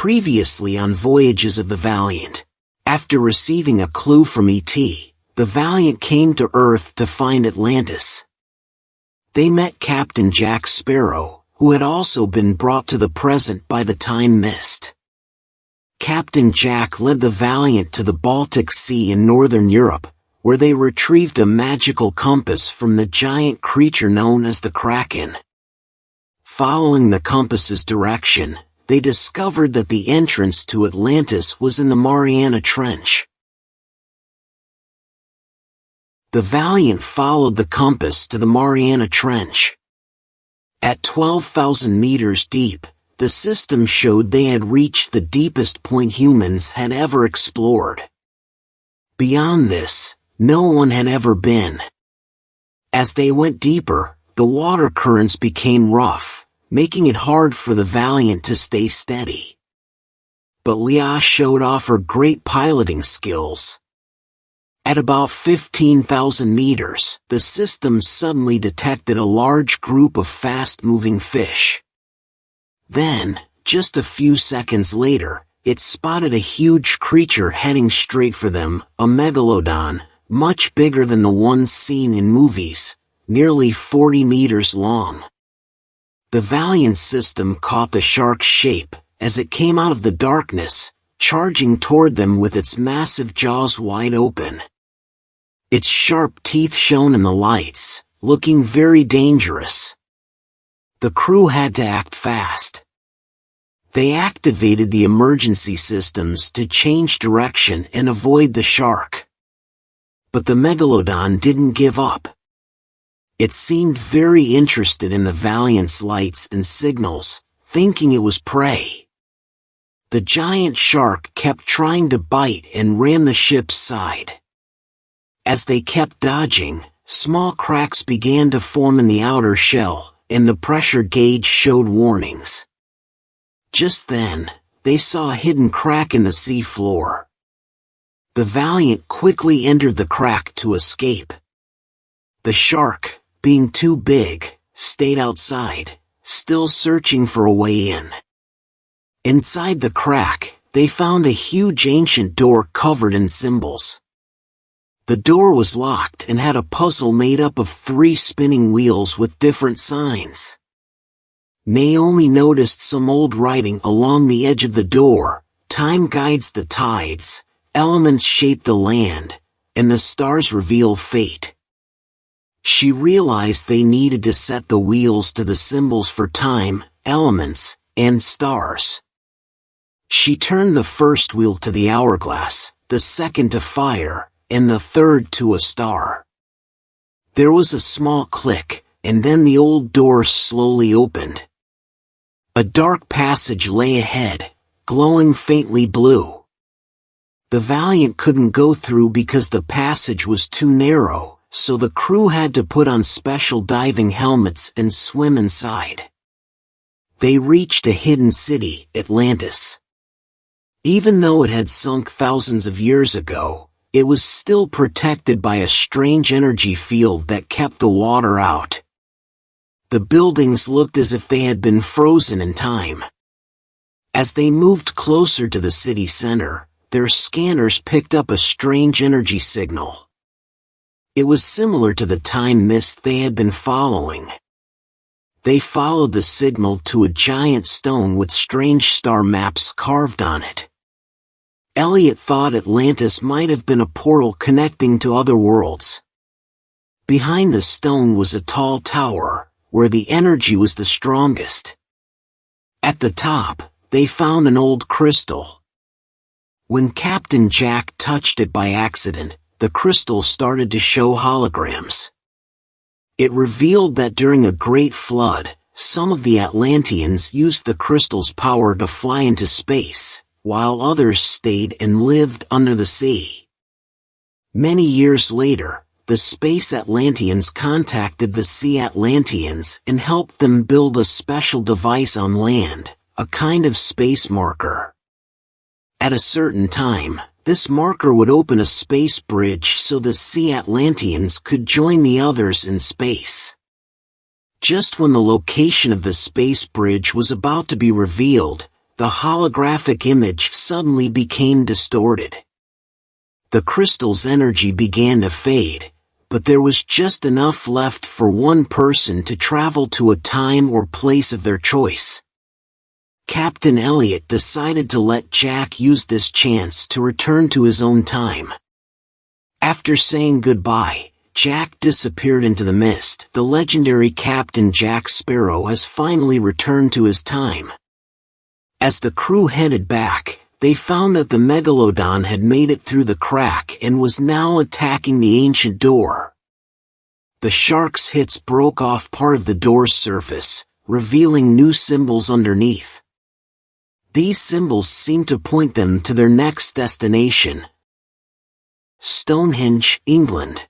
Previously on Voyages of the Valiant. After receiving a clue from E.T., the Valiant came to Earth to find Atlantis. They met Captain Jack Sparrow, who had also been brought to the present by the time mist. Captain Jack led the Valiant to the Baltic Sea in northern Europe, where they retrieved a magical compass from the giant creature known as the Kraken. Following the compass's direction, they discovered that the entrance to Atlantis was in the Mariana Trench. The Valiant followed the compass to the Mariana Trench. At 12,000 meters deep, the system showed they had reached the deepest point humans had ever explored. Beyond this, no one had ever been. As they went deeper, the water currents became rough, making it hard for the Valiant to stay steady. But Leah showed off her great piloting skills. At about 15,000 meters, the system suddenly detected a large group of fast-moving fish. Then, just a few seconds later, it spotted a huge creature heading straight for them, a megalodon, much bigger than the ones seen in movies, nearly 40 meters long. The Valiant system caught the shark's shape, as it came out of the darkness, charging toward them with its massive jaws wide open. Its sharp teeth shone in the lights, looking very dangerous. The crew had to act fast. They activated the emergency systems to change direction and avoid the shark. But the megalodon didn't give up. It seemed very interested in the Valiant's lights and signals, thinking it was prey. The giant shark kept trying to bite and ram the ship's side. As they kept dodging, small cracks began to form in the outer shell, and the pressure gauge showed warnings. Just then, they saw a hidden crack in the sea floor. The Valiant quickly entered the crack to escape. The shark, being too big, stayed outside, still searching for a way in. Inside the crack, they found a huge ancient door covered in symbols. The door was locked and had a puzzle made up of 3 spinning wheels with different signs. Naomi noticed some old writing along the edge of the door: time guides the tides, elements shape the land, and the stars reveal fate. She realized they needed to set the wheels to the symbols for time, elements, and stars. She turned the first wheel to the hourglass, the second to fire, and the third to a star. There was a small click, and then the old door slowly opened. A dark passage lay ahead, glowing faintly blue. The Valiant couldn't go through because the passage was too narrow, so the crew had to put on special diving helmets and swim inside. They reached a hidden city, Atlantis. Even though it had sunk thousands of years ago, it was still protected by a strange energy field that kept the water out. The buildings looked as if they had been frozen in time. As they moved closer to the city center, their scanners picked up a strange energy signal. It was similar to the time mist they had been following. They followed the signal to a giant stone with strange star maps carved on it. Elliot thought Atlantis might have been a portal connecting to other worlds. Behind the stone was a tall tower, where the energy was the strongest. At the top, they found an old crystal. When Captain Jack touched it by accident, the crystal started to show holograms. It revealed that during a great flood, some of the Atlanteans used the crystal's power to fly into space, while others stayed and lived under the sea. Many years later, the space Atlanteans contacted the sea Atlanteans and helped them build a special device on land, a kind of space marker. At a certain time, this marker would open a space bridge so the sea Atlanteans could join the others in space. Just when the location of the space bridge was about to be revealed, the holographic image suddenly became distorted. The crystal's energy began to fade, but there was just enough left for one person to travel to a time or place of their choice. Captain Elliot decided to let Jack use this chance to return to his own time. After saying goodbye, Jack disappeared into the mist. The legendary Captain Jack Sparrow has finally returned to his time. As the crew headed back, they found that the Megalodon had made it through the crack and was now attacking the ancient door. The shark's hits broke off part of the door's surface, revealing new symbols underneath. These symbols seemed to point them to their next destination: Stonehenge, England.